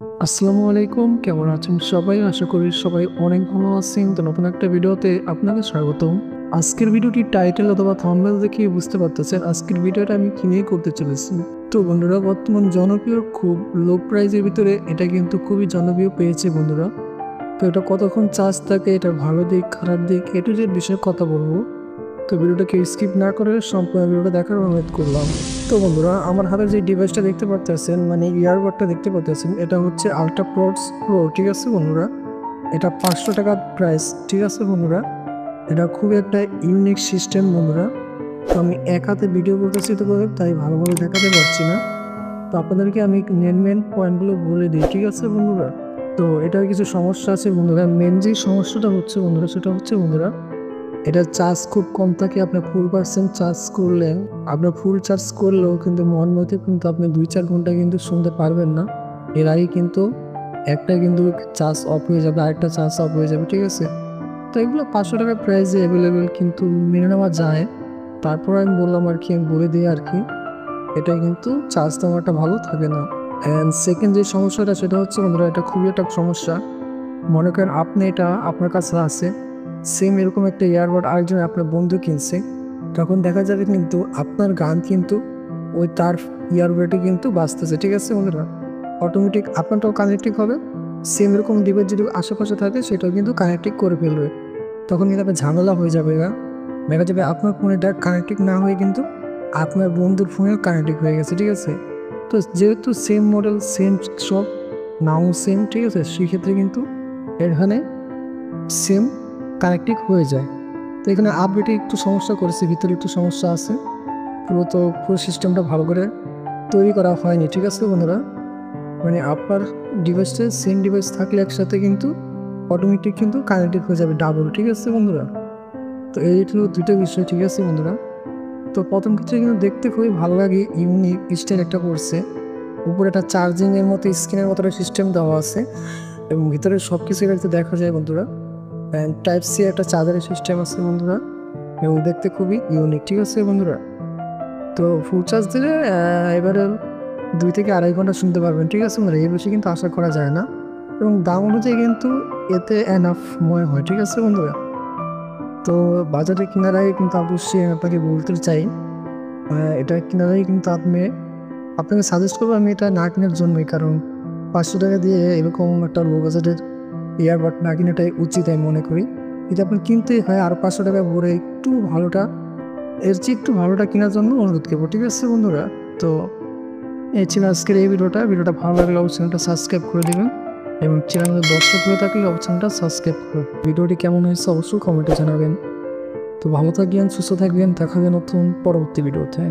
আসসালামু আলাইকুম, কেমন আছেন সবাই? আশা করি সবাই অনেক ভালো আছেন। তো নতুন একটা ভিডিওতে আপনাকে স্বাগতম। আজকের ভিডিওটি টাইটেল অথবা থাম্বনেল দেখে বুঝতে পারতেছেন আজকের ভিডিওটা আমি কি নিয়ে করতে চলেছি। তো বন্ধুরা, বর্তমান জনপ্রিয় খুব লো প্রাইসের ভিতরে এটা কিন্তু খুবই জনপ্রিয় পেয়েছে বন্ধুরা। তো এটা কতক্ষণ চার্জ থাকে, এটার ভালো দিক খারাপ দিক এ টু জেড বিষয়ে কথা বলবো। তো ভিডিওটাকে স্কিপ না করে সম্পূর্ণ ভিডিওটা দেখার অনুরোধ করলাম। তো বন্ধুরা, আমার হাতে যে ডিভাইসটা দেখতে পারতেছেন মানে ইয়ারবাডটা দেখতে পারতেছেন, এটা হচ্ছে আলট্রা প্রোডস প্রো। ঠিক আছে বন্ধুরা, এটা 500 টাকার প্রাইস। ঠিক আছে বন্ধুরা, এটা খুব একটা ইউনিক সিস্টেম বন্ধুরা। তো আমি এক হাতে ভিডিও করতেছি তো তাই ভালোভাবে দেখাতে পারছি না। তো আপনাদেরকে আমি মেন পয়েন্টগুলো বলে দিই। ঠিক আছে বন্ধুরা, তো এটার কিছু সমস্যা আছে বন্ধুরা। মেন যে সমস্যাটা হচ্ছে বন্ধুরা, সেটা হচ্ছে বন্ধুরা এটার চার্জ খুব কম থাকে। আপনার ফুল চার্জ করলে, আপনার ফুল চার্জ করলেও কিন্তু মন মতো কিন্তু আপনি 2-4 ঘন্টা কিন্তু শুনতে পারবেন না। এর আগে কিন্তু একটা কিন্তু চার্জ অফ হয়ে যাবে, আরেকটা চার্জ অফ হয়ে যাবে। ঠিক আছে, তো এগুলো 500 টাকার প্রাইসে অ্যাভেলেবেল কিন্তু মেনে নেওয়া যায়। তারপর আমি বললাম আর কি, আমি বলে দিই আর কি, এটা কিন্তু চার্জ তেমন ভালো থাকে না। অ্যান্ড সেকেন্ড যে সমস্যাটা সেটা হচ্ছে বন্ধুরা, এটা খুবই একটা সমস্যা। মনে করেন আপনি এটা আপনার কাছে আছে, সেম এরকম একটা ইয়ারবাড আরেকজন আপনার বন্ধু কিনছে, তখন দেখা যাবে কিন্তু আপনার গান কিন্তু ওই তার ইয়ারবাডে কিন্তু বাজতেছে। ঠিক আছে বন্ধুরা, অটোমেটিক আপনারটাও কানেক্টিং হবে। সেম এরকম ডিভাইস যদি আশেপাশে থাকে সেটাও কিন্তু কানেক্টিং করে ফেলবে। তখন কিন্তু আপনার ঝামেলা হয়ে যাবে। দেখা যাবে আপনার ফোনে ডাক কানেক্টিং না হয়ে কিন্তু আপনার বন্ধুর ফোনেও কানেক্টিং হয়ে গেছে। ঠিক আছে, তো যেহেতু সেম মডেল সেম সব নাও সেম, ঠিক আছে, সেক্ষেত্রে কিন্তু এখানে সেম কানেক্টিং হয়ে যায়। তো এখানে আপডেটে একটু সমস্যা করেছে, ভিতরে একটু সমস্যা আছে। পুরো সিস্টেমটা ভালো করে তৈরি করা হয়নি। ঠিক আছে বন্ধুরা, মানে আপনার ডিভাইসটা সেম ডিভাইস থাকলে একসাথে কিন্তু অটোমেটিক কিন্তু কানেক্টেড হয়ে যাবে ডাবল। ঠিক আছে বন্ধুরা, তো এই হলো দুটো বিষয়। ঠিক আছে বন্ধুরা, তো প্রথম ক্ষেত্রে কিন্তু দেখতে খুবই ভালো লাগে, ইউনিক স্টাইল একটা করছে। উপরে একটা চার্জিংয়ের মতো স্ক্রিনের মতো একটা সিস্টেম দেওয়া আছে এবং ভিতরে সব কিছু একটু দেখা যায় বন্ধুরা। টাইপ সি একটা চার্জারের সিস্টেম আছে বন্ধুরা, এবং দেখতে খুবই ইউনিক। ঠিক আছে বন্ধুরা, তো ফুল চার্জ দিলে এবারে 2 থেকে 2.5 ঘন্টা শুনতে পারবেন। ঠিক আছে বন্ধুরা, এর বেশি কিন্তু আশা করা যায় না, এবং দাম অনুযায়ী কিন্তু এতে এনাফ মনে হয়। ঠিক আছে বন্ধুরা, তো বাজারে কেনার আগে কিন্তু অবশ্যই আমি আপনাকে বলতে চাই, এটা কেনার আগে কিন্তু আপনাকে সাজেস্ট করবো আমি এটা না কেনার জন্যই। কারণ 500 টাকা দিয়ে এরকম একটা লো বাজেটের ইয়ারবাড না কেনাটাই উচিত আমি মনে করি। যদি আপনার কিনতেই হয় আর 500 টাকা ভরে একটু ভালোটা, এর চেয়ে একটু ভালোটা কেনার জন্য অনুরোধ করবো। ঠিক আছে বন্ধুরা, তো এই ছিল আজকের এই ভিডিওটা ভালো লাগলে অবশ্যই চ্যানেলটা সাবস্ক্রাইব করে দেবেন, এবং চ্যানেলের দর্শক হয়ে থাকলে অবশ্যই চ্যানেলটা সাবস্ক্রাইব করুন। ভিডিওটি কেমন হয়েছে অবশ্যই কমেন্টে জানাবেন। তো ভালো থাকবেন, সুস্থ থাকবেন, দেখা হবে নতুন পরবর্তী ভিডিওতে।